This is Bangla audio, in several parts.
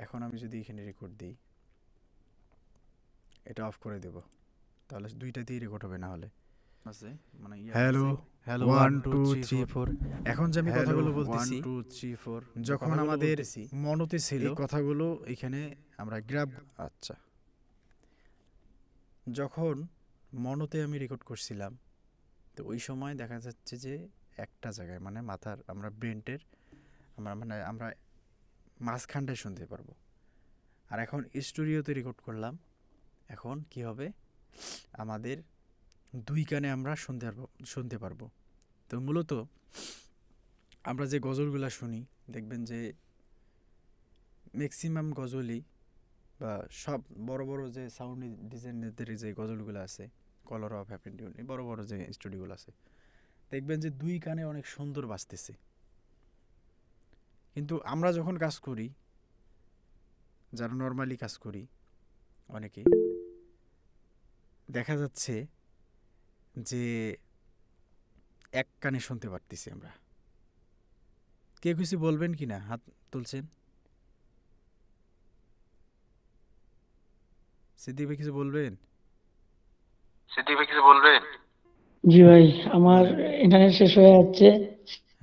এখন আমি যদি এখানে রেকর্ড দিই, এটা অফ করে দেব, তাহলে দুইটাতেই রেকর্ড হবে, না হলে আছে মানে hello hello 1 one two 2 three 3 four 4 এখন যে আমি হ্যালো কথাগুলো 1 বলতেছি 2 3 4 যখন আমাদের মনতে ছিল এই কথাগুলো এখানে আমরা গ্রাব আচ্ছা যখন মনতে আমি রেকর্ড করছিলাম, তো ওই সময় দেখা যাচ্ছে যে একটা জায়গায় মানে মাথার আমরা ব্রেনটের আমরা মাঝখানটায় শুনতে পারবো। আর এখন স্টুডিওতে রেকর্ড করলাম, এখন কি হবে, আমাদের দুই কানে আমরা শুনতে পারবো। তো মূলত আমরা যে গজলগুলো শুনি, দেখবেন যে ম্যাক্সিমাম গজলই বা সব বড় বড় যে সাউন্ড ডিজাইনারদের যে গজলগুলো আছে, কলর অফ হ্যাপেন টিউন, বড় বড় যে স্টুডিওগুলো আছে, দেখবেন যে দুই কানে অনেক সুন্দর বাজতেছে। কিন্তু আমরা যখন কাজ করি, যারা নর্মালি কাজ করি অনেকেই, দেখা যাচ্ছে যে এক কানে শুনতে পারতেছি আমরা। কেউ কিছু বলবেন কি না? হাত তুলছেন। সিদ্দিক ভাই কিছু বলবেন? জি ভাই, আমার বলেন। ইন্টারনেট শেষ হয়ে যাচ্ছে।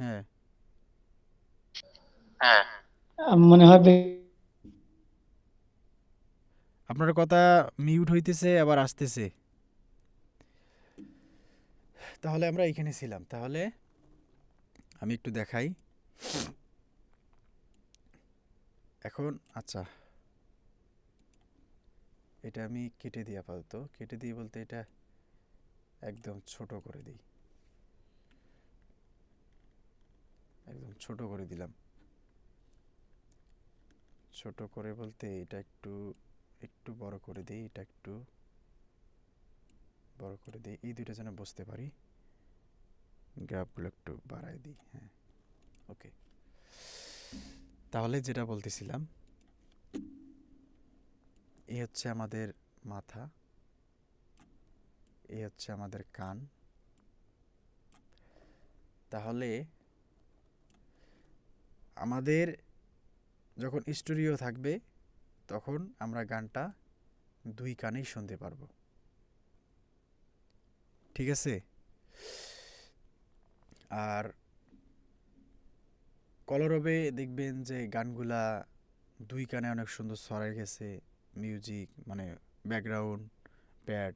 হ্যাঁ, মনে হয় আপনার কথা মিউট হইতেছে আবার আসতেছে। তাহলে আমরা এখানে ছিলাম, তাহলে আমি একটু দেখাই এখন। আচ্ছা, এটা আমি কেটে দিই, আপাতত কেটে দিই বলতে এটা একদম ছোট করে দিই, একদম ছোট করে দিলাম। ছোট করে বলতে এটা একটু একটু বড় করে দিই, এটা একটু বড় করে দিই, এই দুইটা যেন বুঝতে পারি। গ্রাফগুলো একটু বাড়াই দিই। হ্যাঁ, ওকে। তাহলে যেটা বলতেছিলাম, এই হচ্ছে আমাদের মাথা, এই হচ্ছে আমাদের কান। তাহলে আমাদের যখন স্টুডিও থাকবে, তখন আমরা গানটা দুই কানেই শুনতে পারবো। ঠিক আছে? আর কলরবে দেখবেন যে গানগুলা দুই কানে অনেক সুন্দর ছড়াই গেছে, মিউজিক মানে ব্যাকগ্রাউন্ড, প্যাড,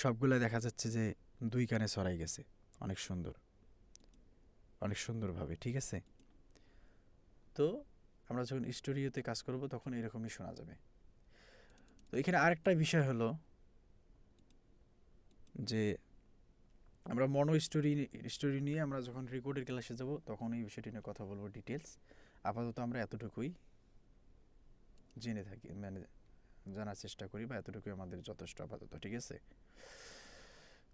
সবগুলা দেখা যাচ্ছে যে দুই কানে ছড়াই গেছে অনেক সুন্দর, অনেক সুন্দরভাবে। ঠিক আছে? তো আমরা যখন স্টুডিওতে কাজ করব তখন এরকমই শোনা যাবে। তো এখানে আরেকটা বিষয় হলো যে আমরা স্টোরি নিয়ে আমরা যখন রেকর্ডের ক্লাসে যাব তখন এই বিষয়টি নিয়ে কথা বলবো ডিটেলস। আপাতত আমরা এতটুকুই জেনে থাকি, মানে জানার চেষ্টা করি, বা এতটুকুই আমাদের যথেষ্ট আপাতত। ঠিক আছে?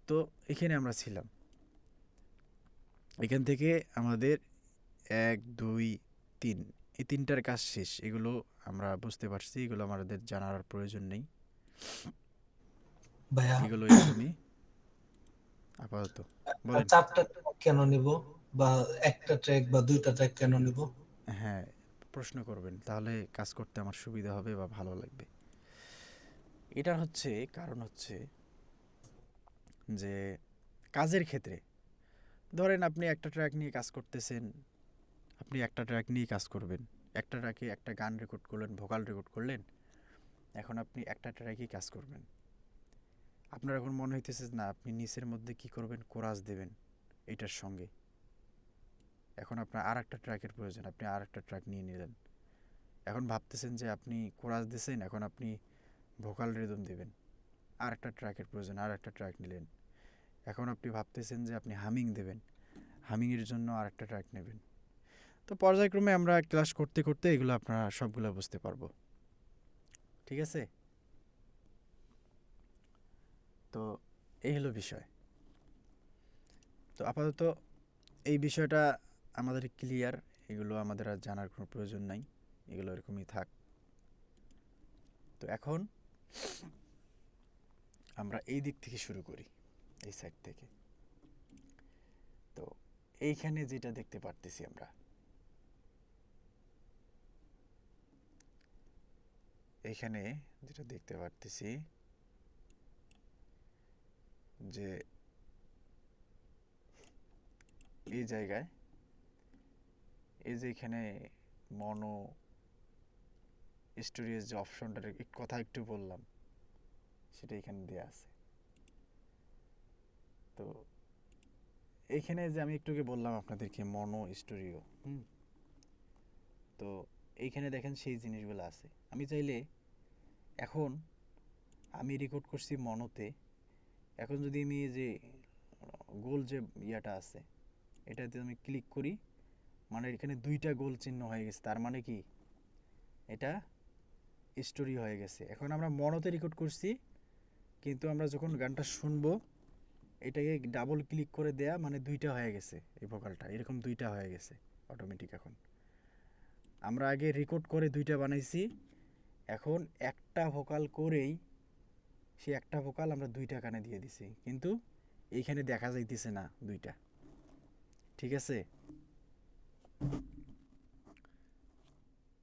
তো এখানে আমরা ছিলাম, এখান থেকে আমাদের 1 2 3 এই তিনটার কাজ শেষ। এগুলো আমরা বুঝতে পারছি, এগুলো আমাদের জানার প্রয়োজন নেই, ভাইয়া এগুলো এরকমই আপাতত। বলেন। চারটা ট্র্যাক কেন নিব, বা একটা ট্র্যাক বা দুইটা ট্র্যাক কেন নিব? হ্যাঁ, প্রশ্ন করবেন, তাহলে কাজ করতে আমার সুবিধা হবে বা ভালো লাগবে। এটার হচ্ছে কারণ হচ্ছে যে কাজের ক্ষেত্রে ধরেন আপনি একটা ট্র্যাক নিয়ে কাজ করতেছেন, আপনি একটা ট্র্যাক নিয়ে কাজ করবেন, একটা ট্র্যাকে একটা গান রেকর্ড করলেন, ভোকাল রেকর্ড করলেন, এখন আপনি একটা ট্র্যাকেই কাজ করবেন। আপনার এখন মনে হইতেছে না আপনি নিচের মধ্যে কি করবেন, কোরাস দেবেন এইটার সঙ্গে। এখন আপনার আর একটা ট্র্যাকের প্রয়োজন, আপনি আর একটা ট্র্যাক নিয়ে নিলেন। এখন ভাবতেছেন যে আপনি কোরাস দিয়েছেন, এখন আপনি ভোকাল রিদম দেবেন, আর একটা ট্র্যাকের প্রয়োজন, আর একটা ট্র্যাক নিলেন। এখন আপনি ভাবতেছেন যে আপনি হামিং দেবেন, হামিংয়ের জন্য আর একটা ট্র্যাক নেবেন। তো পর্যায়ক্রমে আমরা ক্লাস করতে করতে এগুলো আপনারা সবগুলো বুঝতে পারবো। ঠিক আছে? তো এই হলো বিষয়। তো আপাতত এই বিষয়টা আমাদের ক্লিয়ার, এগুলো আমাদের আর জানার কোনো প্রয়োজন নাই, এগুলো এরকমই থাক। তো এখন আমরা এই দিক থেকে শুরু করি, এই সাইড থেকে। তো এইখানে যেটা দেখতে পারতেছি আমরা, এখানে যেটা দেখতে পারতেছি যে এই জায়গায় এই যে এখানে মনো স্টোরেজ যে অপশনটার কথা একটু বললাম সেটা এখানে দেয়া আছে। তো এইখানে যে আমি একটু আগে বললাম আপনাদেরকে মনো স্টোরিও, তো এইখানে দেখেন সেই জিনিসগুলো আছে। আমি চাইলে এখন আমি রেকর্ড করছি মনোতে, এখন যদি আমি এই যে গোল যে ইয়াটা আছে এটাতে আমি ক্লিক করি, মানে এখানে দুইটা গোল চিহ্ন হয়ে গেছে, তার মানে কি এটা স্টোরি হয়ে গেছে। এখন আমরা মনোতে রেকর্ড করছি, কিন্তু আমরা যখন গানটা শুনবো এটাকে ডাবল ক্লিক করে দেয়া মানে দুইটা হয়ে গেছে, এই ভোকালটা এরকম দুইটা হয়ে গেছে অটোমেটিক। এখন আমরা আগে রেকর্ড করে দুইটা বানাইছি, এখন একটা ভোকাল করেই সেই একটা ভোকাল আমরা দুইটা কানে দিয়ে দিছি, কিন্তু এইখানে দেখা যাইতেছে না দুইটা। ঠিক আছে,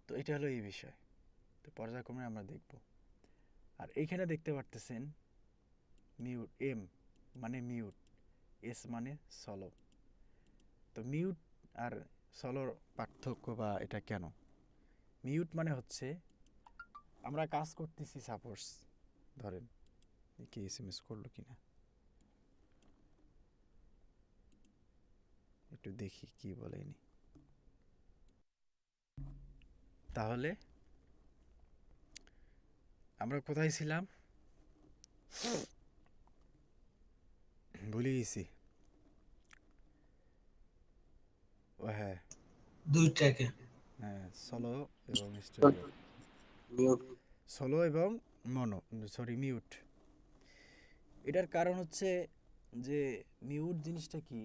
তো এটা হলো এই বিষয়। তো পর্যায়ক্রমে আমরা দেখব। আর এইখানে দেখতে পারতেছেন মিউট, এম মানে মিউট, এস মানে সলো। তো মিউট আর সলোর পার্থক্য বা এটা কেন, মিউট মানে হচ্ছে আমরা কাজ করতেছি, সাপোজ ধরেন কি এসএমএস করলো কিনা একটু দেখি কি বলেনি। তাহলে আমরা কোথায় ছিলাম ভুলে গেছি। ও হ্যাঁ, 2 ট্র্যাকে হ্যাঁ সলো এবং স্টুডিও, সলো এবং মনো, সরি মিউট। এটার কারণ হচ্ছে যে মিউট জিনিসটা কি,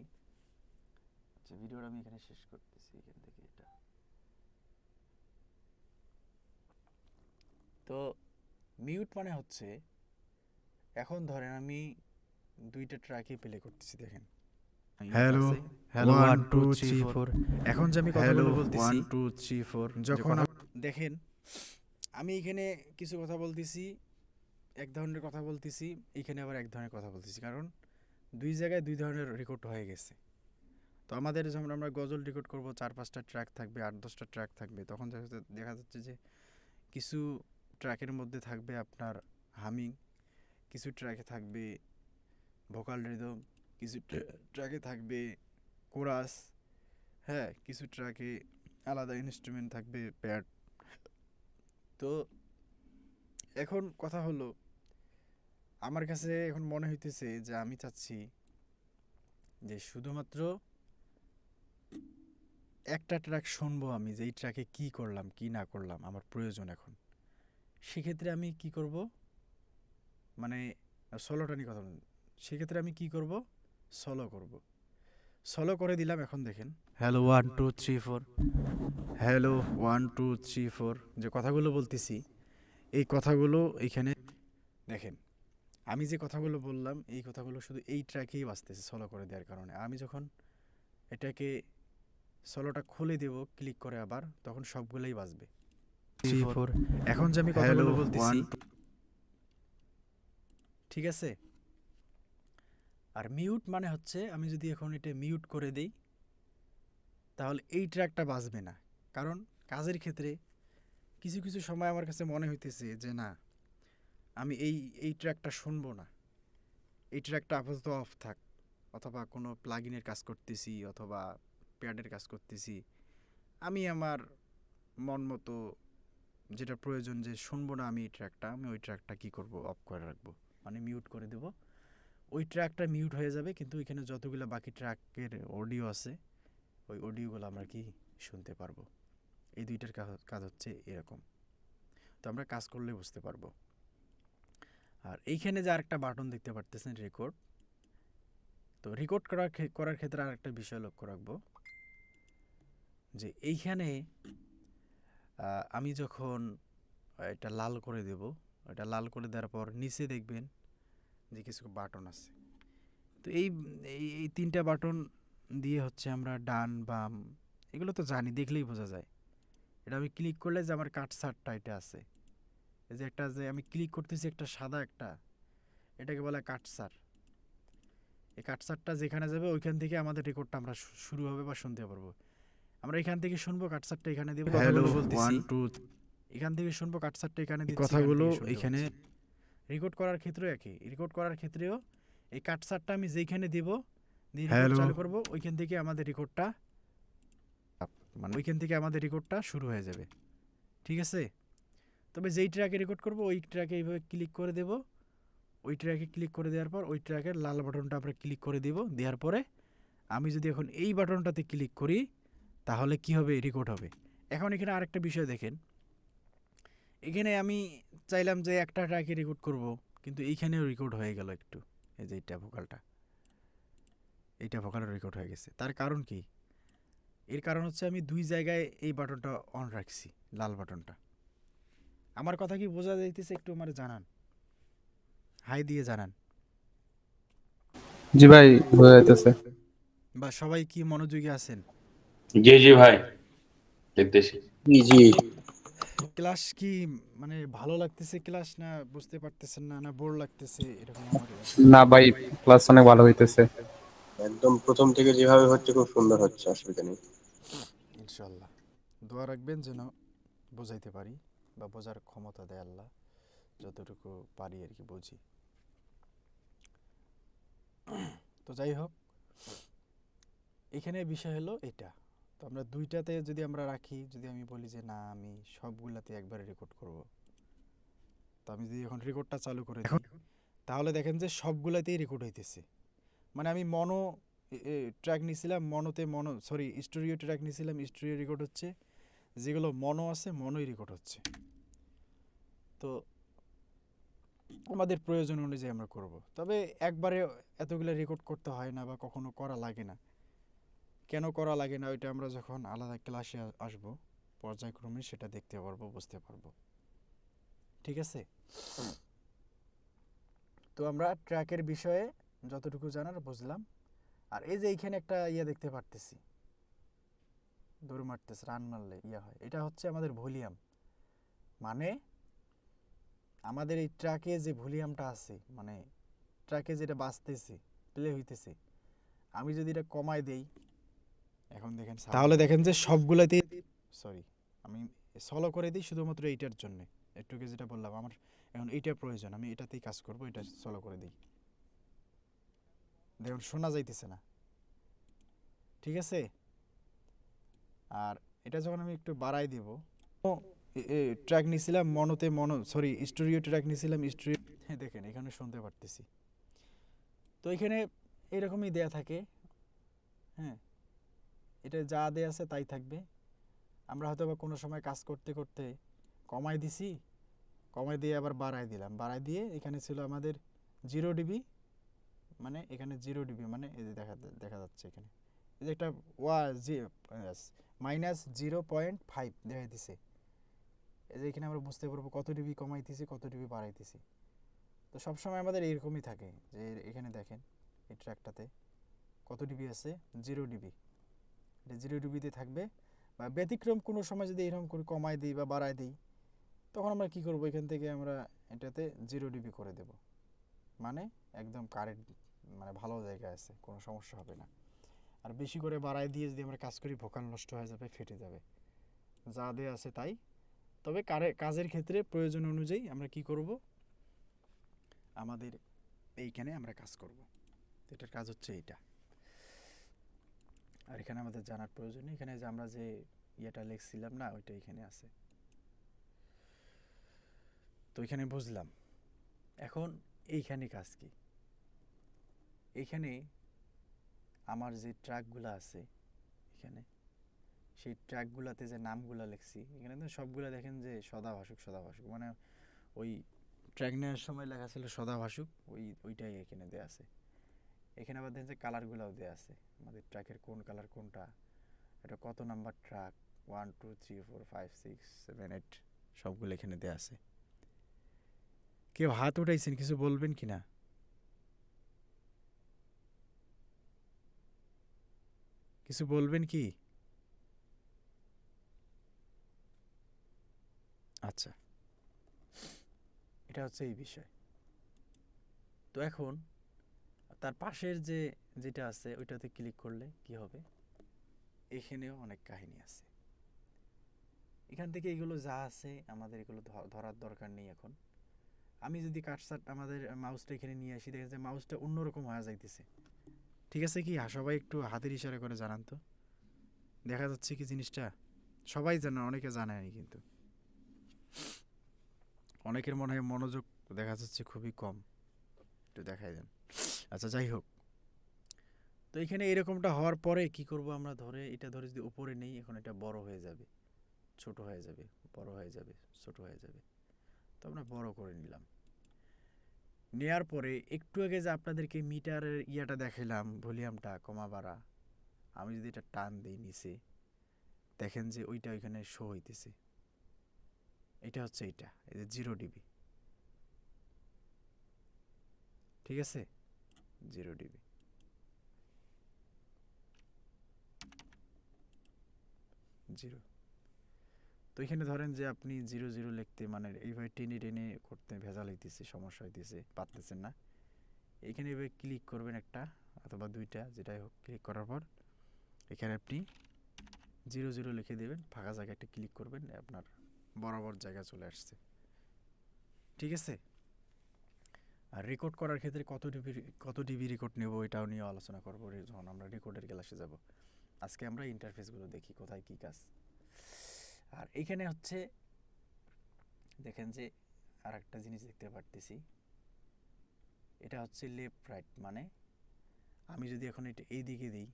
আচ্ছা ভিডিওটা আমি এখানে শেষ করতেছি এখান থেকে এটা। তো মিউট মানে হচ্ছে, এখন ধরেন আমি দুইটা ট্র্যাকই প্লে করতেছি, দেখেন হ্যালো হ্যালো 1 2 3 4 এখন যে আমি কথাগুলো বলতেছি 1 2 3 4 যখন দেখেন আমি এখানে কিছু কথা বলতেছি, এক ধরনের কথা বলতেছি, এখানে আবার এক ধরনের কথা বলতেছি, কারণ দুই জায়গায় দুই ধরনের রেকর্ড হয়ে গেছে। তো আমাদের যখন আমরা গজল রেকর্ড করব 4-5টা ট্র্যাক থাকবে, 8-10টা ট্র্যাক থাকবে, তখন দেখা যাচ্ছে যে কিছু ট্র্যাকের মধ্যে থাকবে আপনার হামিং, কিছু ট্র্যাকে থাকবে ভোকাল রিদম, কিছু ট্র্যাকে থাকবে কোরাস, হ্যাঁ কিছু ট্র্যাকে আলাদা ইনস্ট্রুমেন্ট থাকবে, প্যাড। তো এখন কথা হলো, আমার কাছে এখন মনে হইতেছে যে আমি চাচ্ছি যে শুধুমাত্র একটা ট্র্যাক শুনবো, আমি যে এই ট্র্যাকে কী করলাম কী না করলাম আমার প্রয়োজন এখন। সেক্ষেত্রে আমি কি করব, মানে সোলোটা নিয়ে কথা বলুন, সেক্ষেত্রে আমি কি করব, সোলো করব। সোলো করে দিলাম, এখন দেখেন হ্যালো 1 2 3 4 হ্যালো 1 2 3 4 যে কথাগুলো বলতেছি, এই কথাগুলো এইখানে দেখেন, আমি যে কথাগুলো বললাম এই কথাগুলো শুধু এই ট্র্যাকেই বাজতেছে সোলো করে দেওয়ার কারণে। আমি যখন এটাকে সোলোটা খুলে দেব ক্লিক করে আবার, তখন সবগুলোই বাজবে। 3 4 এখন যে আমি কথাগুলো বলতেছি, ঠিক আছে। আর মিউট মানে হচ্ছে আমি যদি এখন এটা মিউট করে দেই তাহলে এই ট্র্যাকটা বাজবে না, কারণ কাজের ক্ষেত্রে কিছু কিছু সময় আমার কাছে মনে হইতেছে যে না আমি এই ট্র্যাকটা শুনবো না, এই ট্র্যাকটা আপাতত অফ থাক, অথবা কোনো প্লাগইনের কাজ করতেছি অথবা প্যাডের কাজ করতেছি, আমি আমার মন মতো যেটা প্রয়োজন যে শুনবো না আমি এই ট্র্যাকটা, আমি ওই ট্র্যাকটা কী করব, অফ করে রাখবো, মানে মিউট করে দেব। ওই ট্র্যাকটা মিউট হয়ে যাবে, কিন্তু এখানে যতগুলো বাকি ট্র্যাকের অডিও আছে ওই অডিওগুলো আমরা কি শুনতে পারবো। এই দুইটার কাজ হচ্ছে এরকম। তো আমরা কাজ করলে বুঝতে পারবো। আর এইখানে যে আরেকটা বাটন দেখতে পারতেছেন রেকর্ড, তো রেকর্ড করার ক্ষেত্রে আরেকটা বিষয় লক্ষ্য রাখবো যে এইখানে আমি যখন এটা লাল করে দেব, এটা লাল করে দেওয়ার পর নিচে দেখবেন যে কিছু বাটন আছে। তো এই এই তিনটা বাটন দিয়ে হচ্ছে আমরা ডান বাম এগুলো তো জানি, দেখলেই বোঝা যায়। এটা আমি ক্লিক করলে যে আমার কাটসারটা এটা আছে, এই যে একটা যে আমি ক্লিক করতেছি একটা সাদা একটা, এটাকে বলে কাটসার। এই কাটসারটা যেখানে যাবে ওইখান থেকে আমাদের রেকর্ডটা আমরা শুরু হবে বা শুনতে পারবো। আমরা এখান থেকে শুনবো, কাটসারটা এখানে দেবো, হ্যালো কথাগুলো বলতেছি 1 2 এখান থেকে শুনবো, কাটসারটা এখানে দিচ্ছি, কথাগুলো এখানে রেকর্ড করার ক্ষেত্রেও একই। রেকর্ড করার ক্ষেত্রেও এই কাটসারটা আমি যেইখানে দিব, দিয়ে রেকর্ড হ্যালো চালু করবো, ওইখান থেকে আমাদের রেকর্ডটা মানে ওইখান থেকে আমাদের রেকর্ডটা শুরু হয়ে যাবে। ঠিক আছে? তবে যেই ট্র্যাকে রেকর্ড করব ওই ট্র্যাকে এইভাবে ক্লিক করে দেব। ওই ট্র্যাকে ক্লিক করে দেওয়ার পর ওই ট্র্যাকের লাল বাটনটা আমরা ক্লিক করে দিব। দেওয়ার পরে আমি যদি এখন এই বাটনটাতে ক্লিক করি তাহলে কি হবে? রেকর্ড হবে। এখন এখানে আরেকটা বিষয় দেখেন, এখানে আমি চাইলাম যে একটা ট্র্যাকে রেকর্ড করব, কিন্তু এইখানেও রেকর্ড হয়ে গেল একটু। এই যে এইটা ভোকালটা, এইটা ভোকালও রেকর্ড হয়ে গেছে। তার কারণ কি? এর কারণ হচ্ছে আমি দুই জায়গায় এই বাটনটা অন রাখছি, লাল বাটনটা। আমার কথা কি বোঝা যাইতেছে? একটু আমার জানান, হাই দিয়ে জানান। জি ভাই, বোঝা যাইতেছে। বা সবাই কি মনোযোগী আছেন? জি জি ভাই, দেখতেছি। জি জি ক্লাস কি মানে ভালো লাগতেছে ক্লাস, না বুঝতে পারতেছেন না, না বোর লাগতেছে, এরকম আমার না ভাই, ক্লাস অনেক ভালো হইতেছে। একদম প্রথম থেকে যেভাবে হচ্ছে খুব সুন্দর হচ্ছে, অসুবিধা নেই। ইনশাল্লাহ দোয়া রাখবেন যেন বোঝাইতে পারি বা বোঝার ক্ষমতা দেয় আল্লাহ, যতটুকু পারি আর কি বুঝি। তো যাই হোক, এখানে বিষয় হলো এটা। তো আমরা দুইটাতে যদি আমরা রাখি, যদি আমি বলি যে না আমি সবগুলাতে একবারে রেকর্ড করব, তো আমি যদি এখন রেকর্ডটা চালু করে দিই তাহলে দেখেন যে সবগুলাতেই রেকর্ড হইতেছে। মানে আমি মনো ট্র্যাক নিয়েছিলাম, স্টুডিও ট্র্যাক নিয়েছিলাম, স্টুডিও রেকর্ড হচ্ছে। যেগুলো মনো আছে মনোই রেকর্ড হচ্ছে। তো আমাদের প্রয়োজন অনুযায়ী আমরা করব। তবে একবারে এতগুলো রেকর্ড করতে হয় না বা কখনো করা লাগে না। কেন করা লাগে না ওইটা আমরা যখন আলাদা ক্লাসে আসব পর্যায়ক্রমে সেটা দেখতে পারবো, বুঝতে পারবো। ঠিক আছে? তো আমরা ট্র্যাকের বিষয়ে যতটুকু জানার বুঝলাম। আর এই যে এইখানে একটা দেখতে পারতেছি, দৌড় মারতেছে, রান মারলে হয়, এটা হচ্ছে আমাদের ভলিউম। মানে আমাদের এই ট্র্যাকে যে ভলিউমটা আছে, মানে ট্র্যাকে যেটা বাজতেছে, প্লে হইতেছে, আমি যদি এটা কমাই দেই, এখন দেখেন তাহলে দেখেন যে সবগুলোতেই আমি সলো করে দিই শুধুমাত্র এইটার জন্য। একটুকে যেটা বললাম আমার এখন এইটার প্রয়োজন, আমি এটাতেই কাজ করব, এটা সলো করে দিই। দেখুন শোনা যাইতেছে না। ঠিক আছে? আর এটা যখন আমি একটু বাড়াই দিব, ট্র্যাক নিয়েছিলাম স্টুডিও ট্র্যাক নিয়েছিলাম, স্টুডিও দেখেন এখানে শুনতে পারতেছি। তো এখানে এরকমই দেয়া থাকে। হ্যাঁ, এটা যা দেয়া আছে তাই থাকবে। আমরা হয়তো বা কোনো সময় কাজ করতে করতে কমাই দিছি, কমাই দিয়ে আবার বাড়াই দিলাম, বাড়াই দিয়ে এখানে ছিল আমাদের 0 ডিবি, মানে এখানে 0 ডিবি মানে এই যে দেখা যাচ্ছে এখানে এই যে একটা -0.5 দেখা দিছে। এই যে এখানে আমরা বুঝতে পারবো কত ডিবি কমাইতেছি, কত ডিবি বাড়াইতেছি। তো সবসময় আমাদের এরকমই থাকে যে এখানে দেখেন এই ট্র্যাকটাতে কত ডিবি আছে, 0 ডিবি। এটা 0 ডিবিতে থাকবে। বা ব্যতিক্রম কোনো সময় যদি এরকম করে কমাই দিই বা বাড়াই দিই, তখন আমরা কি করব, এখান থেকে আমরা এটাতে 0 ডিবি করে দেব। মানে একদম কারেন্ট, মানে ভালো জায়গায় আছে, কোনো সমস্যা হবে না। আর বেশি করে বাড়াই দিয়ে যদি আমরা কাজ করি, ভোকাল নষ্ট হয়ে যাবে, ফেটে যাবে। যা দেয়া আছে তাই। তবে কাজের ক্ষেত্রে প্রয়োজন অনুযায়ী আমরা কি করব, আমাদের এইখানে আমরা কাজ করব। এটার কাজ হচ্ছে এইটা। আর এখানে আমাদের জানার প্রয়োজন নেই, এখানে যে আমরা যে লিখছিলাম না, ওইটা এখানে আছে। তো এখানে বুঝলাম। এখন এইখানে কাজ কি? এইখানে আমার যে ট্র্যাকগুলো আছে এখানে, সেই ট্র্যাকগুলোতে যে নামগুলো লিখছি, এখানে তো সবগুলো দেখেন যে সদাভাসুক, মানে ওই ট্র্যাক নেওয়ার সময় লেখা ছিল সদাভাসুক, ওইটাই এখানে দেয়া আছে। এখানে আবার দেখেন যে কালারগুলোও দেয়া আছে, আমাদের ট্র্যাকের কোন কালার কোনটা, এটা কত নাম্বার ট্র্যাক, 1 2 3 4 5 6 7 8 সবগুলো এখানে দেয়া আছে। কেউ হাত উঠাইছেন, কিছু বলবেন কি না? কিছু বলবেন কি? আচ্ছা, এটা হচ্ছে এই বিষয়। তো এখন তার পাশের যেটা আছে ওইটাতে ক্লিক করলে কি হবে, এখানেও অনেক কাহিনী আছে। এখান থেকে এগুলো যা আছে আমাদের এগুলো ধরার দরকার নেই এখন। আমি যদি কাটসাট আমাদের মাউসটা এখানে নিয়ে আসি, দেখা যায় মাউসটা অন্যরকম হয়ে যাইতেছে। ঠিক আছে কি? সবাই একটু হাতের ইশারা করে জানান তো, দেখা যাচ্ছে কি জিনিসটা? সবাই জানে, অনেকে জানে না, কিন্তু অনেকের মনে হয় মনোযোগ দেখা যাচ্ছে খুবই কম। একটু দেখাই দেন। আচ্ছা, যাই হোক, তো এখানে এরকমটা হওয়ার পরে কি করব আমরা, এটা ধরে যদি উপরে নেই, এখন এটা বড় হয়ে যাবে, ছোট হয়ে যাবে, বড় হয়ে যাবে, ছোট হয়ে যাবে। তো আমরা বড় করে নিলাম। নেয়ার পরে একটু আগে যে আপনাদেরকে মিটারের ইয়াটা দেখাইলাম, ভলিউমটা কমা বাড়া, আমি যদি এটা টান দিই নিচে, দেখেন যে ওইটা ওইখানে শো হইতেছে। এটা হচ্ছে এইটা, এই যে 0 ডিবি। ঠিক আছে, 0 ডিবি। জিরো। তো এখানে ধরেন যে আপনি 0 লিখতে মানে এইভাবে টেনে টেনে করতে ভেজাল হইতেছে, সমস্যা হইতেছে, পারতেছেন না। এখানে এভাবে ক্লিক করবেন একটা অথবা দুইটা, যেটাই হোক। ক্লিক করার পর এখানে আপনি 0 লিখে দেবেন, ফাঁকা জায়গায় একটা ক্লিক করবেন, আপনার বরাবর জায়গা চলে আসছে। ঠিক আছে। আর রেকর্ড করার ক্ষেত্রে কত ডিবি রেকর্ড নেব, এটাও নিয়ে আলোচনা করবো যখন আমরা রেকর্ডের ক্লাসে যাব। আজকে আমরা ইন্টারফেসগুলো দেখি কোথায় কী কাজ। আর এইখানে হচ্ছে দেখেন যে আর একটা জিনিস দেখতে পারতেছি, এটা হচ্ছে লেফট রাইট। মানে আমি যদি এখন এটা এই দিকে দিই,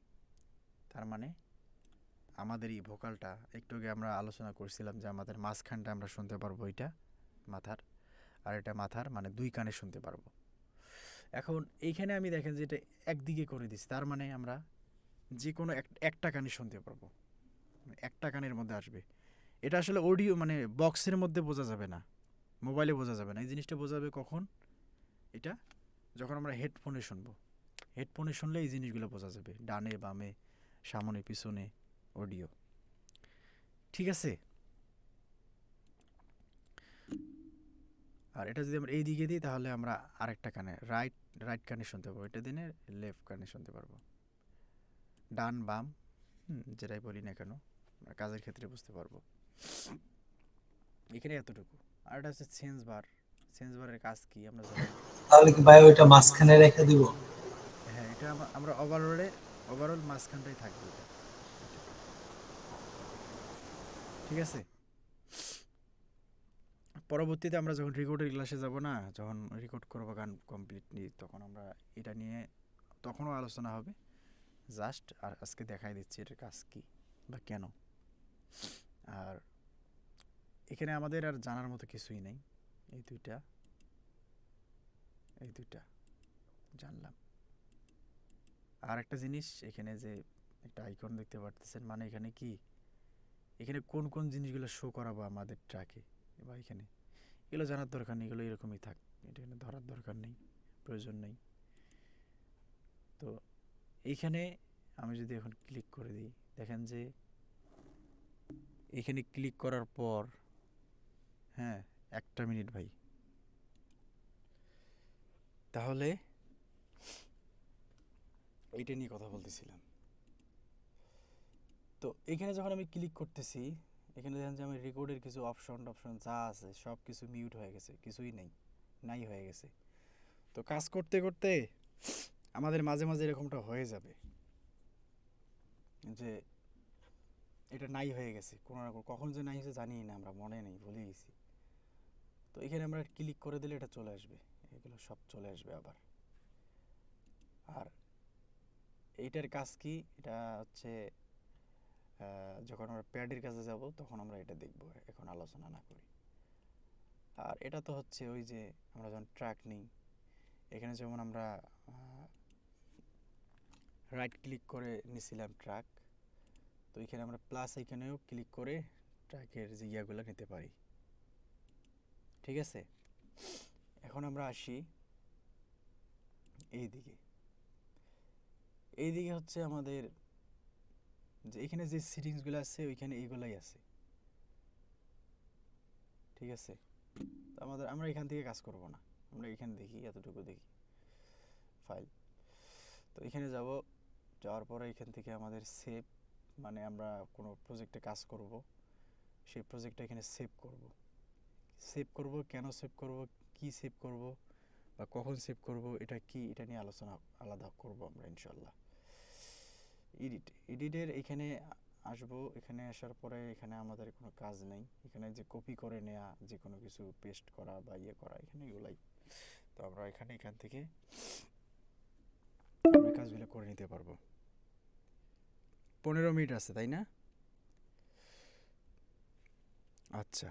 তার মানে আমাদের এই ভোকালটা একটু আগে আমরা আলোচনা করছিলাম যে আমাদের মাঝখানটা আমরা শুনতে পারবো, এটা মাথার, আর এটা মাথার, মানে দুই কানে শুনতে পারবো। এখন এইখানে আমি দেখেন যে এটা একদিকে করে দিচ্ছি, তার মানে আমরা যে কোনো একটা কানে শুনতে পারবো, একটা কানের মধ্যে আসবে। এটা আসলে অডিও মানে বক্সের মধ্যে বোঝা যাবে না, মোবাইলে বোঝা যাবে না। এই জিনিসটা বোঝা যাবে কখন, এটা যখন আমরা হেডফোনে শুনবো। হেডফোনে শুনলে এই জিনিসগুলো বোঝা যাবে, ডানে বামে সামনে পিছনে অডিও। ঠিক আছে। আর এটা যদি আমরা এই দিকে দিই, তাহলে আমরা আরেকটা কানে রাইট কানে শুনতে পারবো, এটা দিনে লেফট কানে শুনতে পারবো, ডান বাম যেটাই বলি না কেন কাজের ক্ষেত্রে বুঝতে পারবো। এখানে এতটুকু। আর এটা হচ্ছে চেঞ্জ বারের কাজ কি আমরা জানি। তাহলে কি ভাই ওইটা মাঝখানে রেখে দিব? হ্যাঁ, এটা আমরা ওভারঅল মাঝখানটাই থাকবে এটা। ঠিক আছে। পরবর্তীতে আমরা যখন রেকর্ডের ক্লাসে যাব না, যখন রেকর্ড করবো গান কমপ্লিটলি, তখন আমরা এটা নিয়ে তখনও আলোচনা হবে। জাস্ট আর আজকে দেখাই দিচ্ছি এটার কাজ কি বা কেন। আর এখানে আমাদের আর জানার মতো কিছুই নেই, এই দুইটা জানলাম। আর একটা জিনিস, এখানে যে একটা আইকন দেখতে পারতেছেন, মানে এখানে কি, এখানে কোন কোন জিনিসগুলো শো করাবো আমাদের ট্র্যাকে বা এখানে, এগুলো জানার দরকার নেই, এগুলো এরকমই থাক, এটা এখানে ধরার দরকার নেই, প্রয়োজন নেই। তো এইখানে আমি যদি এখন ক্লিক করে দিই, দেখেন যে এখানে ক্লিক করার পর, হ্যাঁ, 1 মিনিট ভাই, তাহলে এইটা নিয়ে কথা বলতেছিলাম। তো এখানে যখন আমি ক্লিক করতেছি, এখানে দেখেন যে আমি রেকর্ডের কিছু অপশন যা আছে সব কিছু মিউট হয়ে গেছে, কিছুই নাই হয়ে গেছে। তো কাজ করতে করতে আমাদের মাঝে মাঝে এরকমটা হয়ে যাবে যে এটা নাই হয়ে গেছে, কোনো না কখন যে নাই হয়েছে জানি না, আমরা মনে নেই, ভুলে গেছি। তো এখানে আমরা ক্লিক করে দিলে এটা চলে আসবে, এগুলো সব চলে আসবে আবার। আর এইটার কাজ কি, এটা হচ্ছে যখন আমরা প্যাডের কাছে যাব তখন আমরা এটা দেখব, এখন আলোচনা না করি। আর এটা তো হচ্ছে ওই যে আমরা যখন ট্র্যাক নিই, এখানে যেমন আমরা রাইট ক্লিক করে নিছিলাম ট্র্যাক, তো এখানে আমরা প্লাস এখানেও ক্লিক করে ট্র্যাকের যে ইয়াগুলো নিতে পারি। ঠিক আছে। এখন আমরা আসি এইদিকে হচ্ছে আমাদের যে এখানে যে সেটিংসগুলো আছে ওইখানে এইগুলাই আছে। ঠিক আছে। তো আমরা এখান থেকে কাজ করব না, আমরা এখানে দেখি, এতটুকু দেখি ফাইল। তো এখানে যাব, যাওয়ার পরে এখান থেকে আমাদের সেভ, মানে আমরা কোনো প্রজেক্টে কাজ করব, সেই প্রজেক্টটা এখানে সেভ করব। কেন সেভ করব, কি সেভ করব বা কখন সেভ করব, এটা কি, এটা নিয়ে আলোচনা আলাদা করব আমরা ইনশাল্লাহ। এডিটের এখানে আসবো, এখানে আসার পরে এখানে আমাদের কোনো কাজ নেই, এখানে যে কপি করে নেওয়া, যে কোনো কিছু পেস্ট করা বা ইয়ে করা, এখানে এগুলাই। তো আমরা এখান থেকে আমরা কাজগুলো করে নিতে পারবো। 15 মিনিট আছে, তাই না? আচ্ছা,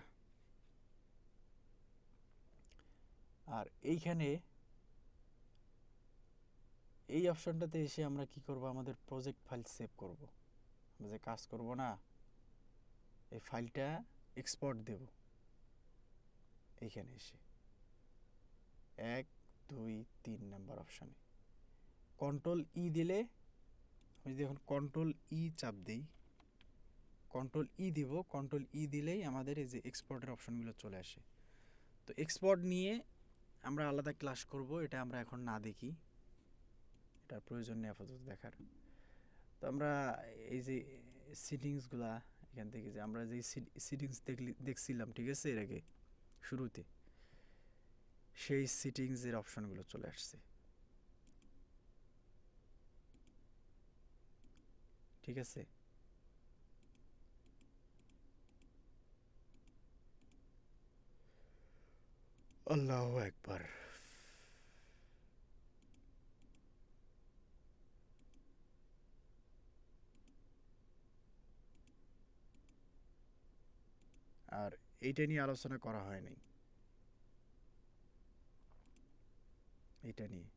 আর এইখানে এই অপশনটাতে এসে আমরা কি করব, আমাদের প্রজেক্ট ফাইল সেভ করব। আমরা যে কাজ করব না, এই ফাইলটা এক্সপোর্ট দেব এইখানে এসে 1 2 3 নাম্বার অপশানে কন্ট্রোল ই দিলে, আমি যদি এখন কন্ট্রোল ই চাপ দিই, কন্ট্রোল ই দিব, কন্ট্রোল ই দিলেই আমাদের এই যে এক্সপোর্টের অপশনগুলো চলে আসে। তো এক্সপোর্ট নিয়ে আমরা আলাদা ক্লাস করব, এটা আমরা এখন না দেখি, এটার প্রয়োজন নেই আপাতত দেখার। তো আমরা এই যে সিটিংসগুলা এখান থেকে, যে আমরা যে সিটিংস দেখছিলাম, ঠিক আছে, এর আগে শুরুতে, সেই সিটিংসের অপশনগুলো চলে আসছে, ঠিক আছে। আল্লাহু আকবার। আর এইটা নিয়ে আলোচনা করা হয় নাই, এইটা নিয়ে।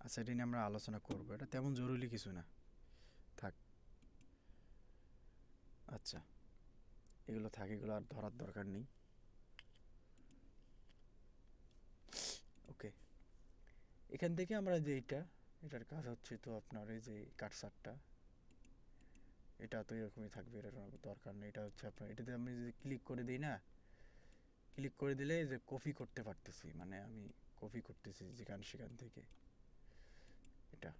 আচ্ছা, এটা নিয়ে আমরা আলোচনা করব, এটা তেমন জরুরি কিছু না, থাক। আচ্ছা, এগুলো থাক, এগুলো আর ধরার দরকার নেই। ওকে, এখান থেকে আমরা যে এটার কাজ হচ্ছে, তো আপনার এই যে কাটসারটা, এটা তো এরকমই থাকবে, এটার কোনো দরকার নেই। এটা হচ্ছে আপনার, এটাতে আমি যদি ক্লিক করে দিই না, ক্লিক করে দিলে যে কপি করতে পারতেছি, মানে আমি কপি করতেছি সেখান থেকে এটা।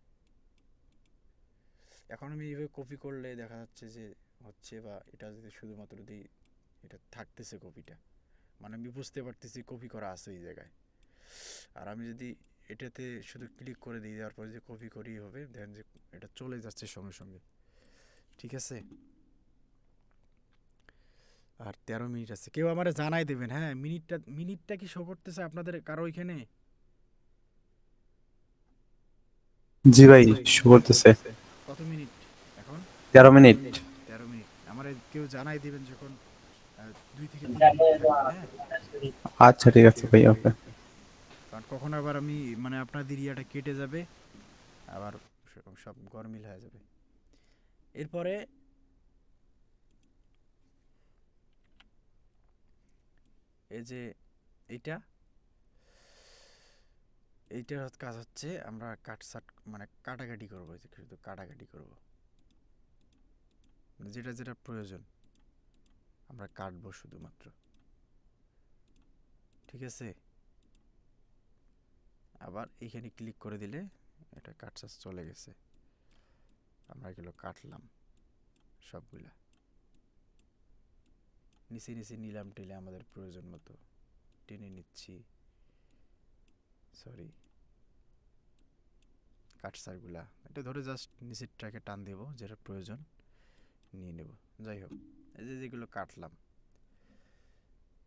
এখন আমি এইভাবে কপি করলে দেখা যাচ্ছে যে হচ্ছে, বা এটা যদি শুধুমাত্র দিই, এটা থাকতেছে কপিটা, মানে আমি বুঝতে পারতেছি কপি করা আছে এই জায়গায়। আর আমি যদি এটাতে শুধু ক্লিক করে দিই, দেওয়ার পরে যে কপি করি হবে, দেখেন যে এটা চলে যাচ্ছে সঙ্গে সঙ্গে, ঠিক আছে। আর 13 মিনিট আছে, কেউ আমার জানাই দেবেন, হ্যাঁ, মিনিটটা কি শো করতেছে আপনাদের কারো ওইখানে? জি ভাই, শো করতেছে কত মিনিট এখন? 13 মিনিট। 13 মিনিট। আমার কেউ জানাই দিবেন যখন 2 থেকে 3 মিনিট থাকবে, হ্যাঁ। আচ্ছা ঠিক আছে ভাই, ওকে। কারণ কখন আবার আমি, মানে আপনাদের ইয়াটা কেটে যাবে, আবার সব গরমিল হয়ে যাবে। এরপরে এই যে এইটার কাজ হচ্ছে, আমরা মানে কাটাকাটি করবো, শুধু কাটাকাটি করবো, যেটা যেটা প্রয়োজন আমরা কাটবো শুধুমাত্র, ঠিক আছে। আবার এইখানে ক্লিক করে দিলে এটা কাটসাস চলে গেছে, আমরা এগুলো কাটলাম সবগুলা, নিচে নিলাম, টেলে আমাদের প্রয়োজন মতো টেনে নিচ্ছি, সরি, কাটসারগুলা এটা ধরে জাস্ট নিচের ট্র্যাকে টান দেবো, যেটা প্রয়োজন নিয়ে নেব। যাই হোক, এই যে যেগুলো কাটলাম,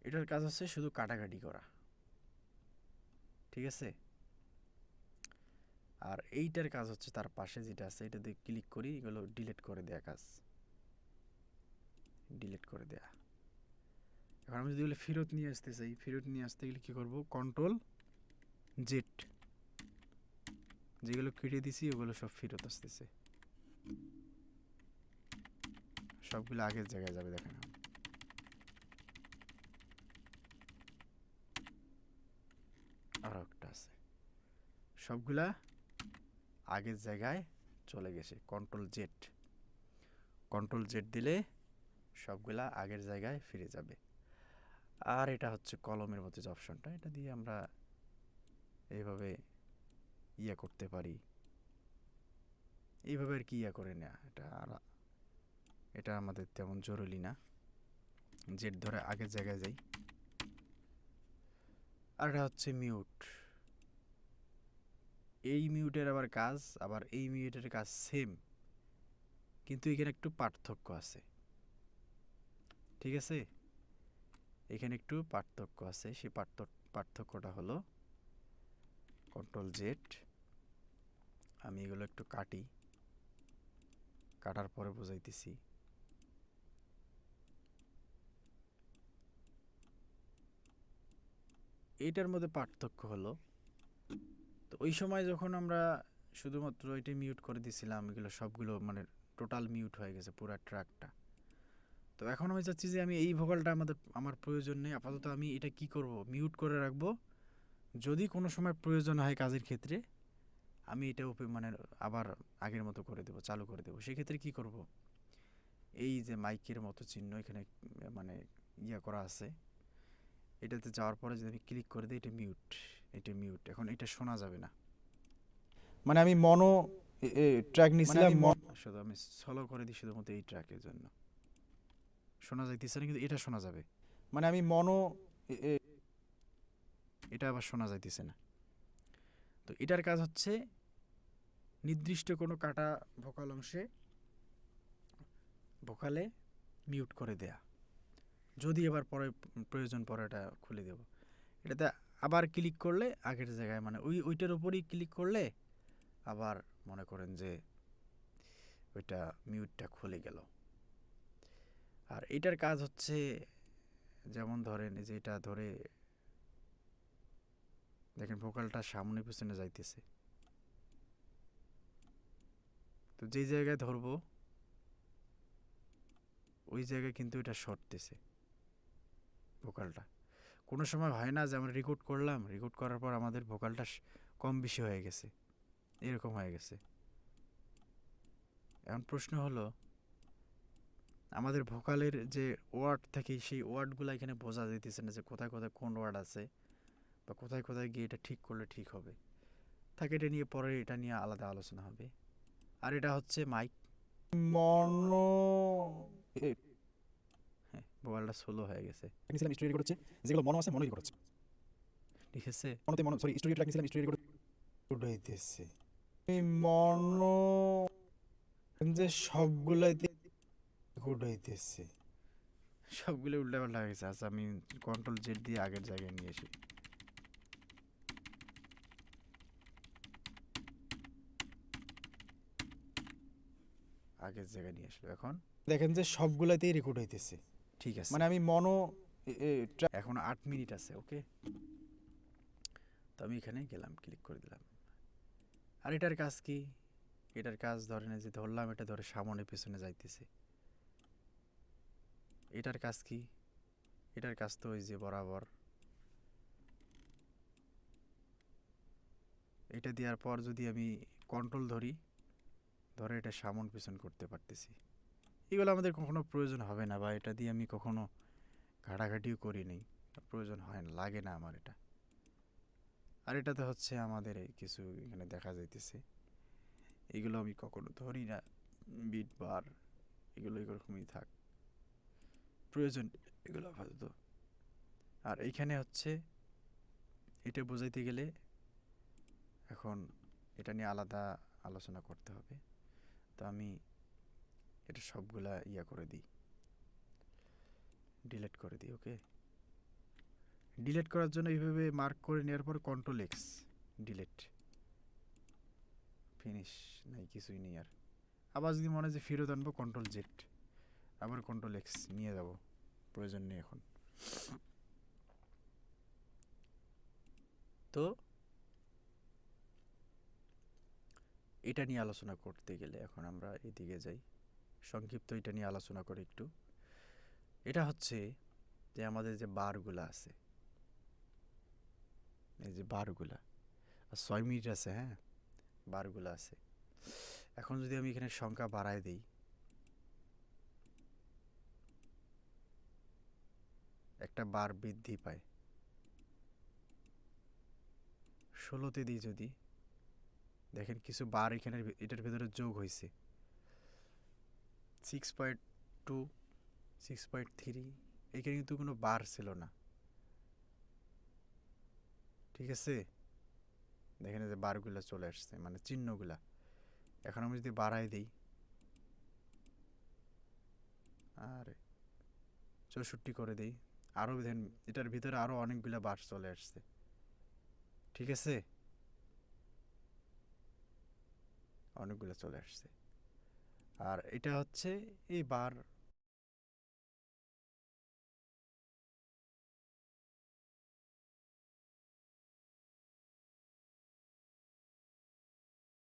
এটার কাজ হচ্ছে শুধু কাটাকাটি করা, ঠিক আছে। আর এইটার কাজ হচ্ছে তার পাশে যেটা আছে, এটাতে ক্লিক করি, এগুলো ডিলিট করে দেয়া কাজ, ডিলিট করে দেয়া। এখন আমি যদি এগুলো ফেরত নিয়ে আসতে চাই, ফেরত নিয়ে আসতে গেলে কী করবো, কন্ট্রোল জেড, যেগুলো কেটে দিছি ওগুলো সব ফেরত আসতেছে, সবগুলো আগের জায়গায় যাবে, দেখেন। আর একটা আছে, সবগুলা আগের জায়গায় চলে গেছে, কন্ট্রোল জেড দিলে সবগুলা আগের জায়গায় ফিরে যাবে। আর এটা হচ্ছে কলমের মধ্যে যে অপশনটা, এটা দিয়ে আমরা এইভাবে ইয়া করতে পারি, এইভাবে আর কি ইয়া করে নেওয়া, এটা আমাদের তেমন জরুরি না। জেড ধরে আগের জায়গায় যাই। আর এটা হচ্ছে মিউট। এই মিউটের আবার কাজ, আবার এই মিউটের কাজ সেম, কিন্তু এখানে একটু পার্থক্য আছে, ঠিক আছে? এখানে একটু পার্থক্য আছে। সেই পার্থক্যটা হলো কন্ট্রোল জেড। আমি এগুলো একটু কাটি, কাটার পরে বোঝাইতেছি। এইটার মধ্যে পার্থক্য হলো, তো ওই সময় যখন আমরা শুধুমাত্র এটা মিউট করে দিছিলাম, এগুলো সবগুলো মানে টোটাল মিউট হয়ে গেছে পুরো ট্র্যাকটা। তো এখন আমি চাচ্ছি যে আমি এই ভোকালটা আমার প্রয়োজন নেই আপাতত, আমি এটা কি করব, মিউট করে রাখবো। যদি কোনো সময় প্রয়োজন হয় কাজের ক্ষেত্রে, আমি এটা মানে আবার আগের মতো করে দেবো, চালু করে দেবো। সেক্ষেত্রে কি করব, এই যে মাইকের মতো চিহ্ন এখানে মানে ইয়া করা আছে, এটাতে যাওয়ার পরে যদি আমি ক্লিক করে দিই, এটা মিউট। এখন এটা শোনা যাবে না। মানে আমি মনো ট্র্যাক নিছিলাম, শুধু আমি সলো করে দিই শুধুমাত্র এই ট্র্যাকের জন্য, শোনা যাইতেছে না, কিন্তু এটা শোনা যাবে। মানে আমি মনো এটা আবার শোনা যাইতেছে না। তো এটার কাজ হচ্ছে নির্দিষ্ট কোনো কাটা ভোকাল অংশে ভোকালে মিউট করে দেয়া। যদি এবার পরে প্রয়োজন পরে এটা খুলে দেব। এটাতে আবার ক্লিক করলে আগের জায়গায় মানে ওইটার উপরই ক্লিক করলে আবার মনে করেন যে ওইটা মিউটটা খুলে গেল। আর এটার কাজ হচ্ছে, যেমন ধরেন যে এটা ধরে দেখেন ভোকালটা সামনে পিছনে যাইতেছে, তো যেই জায়গায় ধরবো ওই জায়গায় কিন্তু এটা সরতেছে ভোকালটা। কোনো সময় হয় না যে আমরা রেকর্ড করলাম, রেকর্ড করার পর আমাদের ভোকালটা কম বেশি হয়ে গেছে, এরকম হয়ে গেছে। এখন প্রশ্ন হলো, আমাদের ভোকালের যে ওয়ার্ড থাকে সেই ওয়ার্ডগুলো এখানে বোঝা যাইতেছে না যে কোথায় কোথায় কোন ওয়ার্ড আছে, বা কোথায় কোথায় গিয়ে এটা ঠিক করলে ঠিক হবে। থাকে এটা নিয়ে পরে এটা নিয়ে আলাদা আলোচনা হবে। আর এটা হচ্ছে মাইক মনো, হ্যাঁ ভোকালটা সোলো হয়ে গেছে। নিছিলাম স্টোরি রেকর্ড হচ্ছে, যেগুলো মনো আছে মনোই রেকর্ড হচ্ছে, ঠিক আছে? মনোতে মনো, সরি স্টোরি ট্র্যাক নিছিলাম, স্টোরি রেকর্ড হইতেছে। এই মনো যে সবগুলাইতে রেকর্ড হইতেছে, সবগুলো উল্টাপাল্টা হয়ে গেছে। আচ্ছা আমি কন্ট্রোল জেড দিয়ে আগের জায়গায় নিয়ে আসি। আগের জায়গায় নিয়ে আসলো। এখন দেখেন যে সবগুলাতেই রেকর্ড হইতেছে, ঠিক আছে? মানে আমি মনো এখন 8 মিনিট আছে, ওকে? তো আমি এখানে গেলাম, ক্লিক করে দিলাম। আর এটার কাজ কি? এটার কাজ ধরেন যে ধরলাম এটা ধরে সামনে পেছনে যাইতেছে, এটার কাজ কি? এটার কাজ তো ওই যে বরাবর এটা দেওয়ার পর যদি আমি কন্ট্রোল ধরে এটা সামন পেছন করতে পারতেছি। এগুলো আমাদের কখনো প্রয়োজন হবে না, বা এটা দিয়ে আমি কখনো ঘাটাঘাটিও করি নেই, প্রয়োজন হয় না, লাগে না আমার এটা। আর এটাতে হচ্ছে আমাদের কিছু এখানে দেখা যাইতেছে, এগুলো আমি কখনো ধরি না, বিট বার এগুলো এরকমই থাক, প্রয়োজন এগুলো আপাতত। আর এইখানে হচ্ছে এটা বোঝাইতে গেলে এখন এটা নিয়ে আলাদা আলোচনা করতে হবে। তো আমি এটা সবগুলা ইয়া করে দিই, ডিলিট করে দিই, ওকে? ডিলিট করার জন্য এইভাবে মার্ক করে নেওয়ার পর কন্ট্রোল এক্স, ডিলিট, ফিনিশ, নাই কিছুই নেই। আর আবার যদি মনে হয় যে ফেরত আনবো, কন্ট্রোল জেড, আবার কন্ট্রোল এক্স নিয়ে যাব, প্রয়োজন নেই এখন। তো এটা নিয়ে আলোচনা করতে গেলে এখন আমরা এদিকে যাই, সংক্ষিপ্ত এটা নিয়ে আলোচনা করি একটু। এটা হচ্ছে যে আমাদের যে বারগুলা আছে, এই যে বারগুলা, আর 6 মিনিট আছে, হ্যাঁ বারগুলা আছে। এখন যদি আমি এখানে সংখ্যা বাড়ায় দিই, একটা বার বৃদ্ধি পায়। 16তে দিই যদি, দেখেন কিছু বার এখানে এটার ভিতরে যোগ হয়েছে। 6.2, 6.3, এখানে কিন্তু কোনো বার ছিল না, ঠিক আছে? দেখেন এই যে বারগুলো চলে আসছে, মানে চিহ্নগুলা। এখন আমি যদি বাড়াই দিই আর 64 করে দিই, আরও দেখেন এটার ভিতরে আরও অনেকগুলো বার চলে আসছে, ঠিক আছে? অনেকগুলো চলে আসছে। আর এটা হচ্ছে এই বার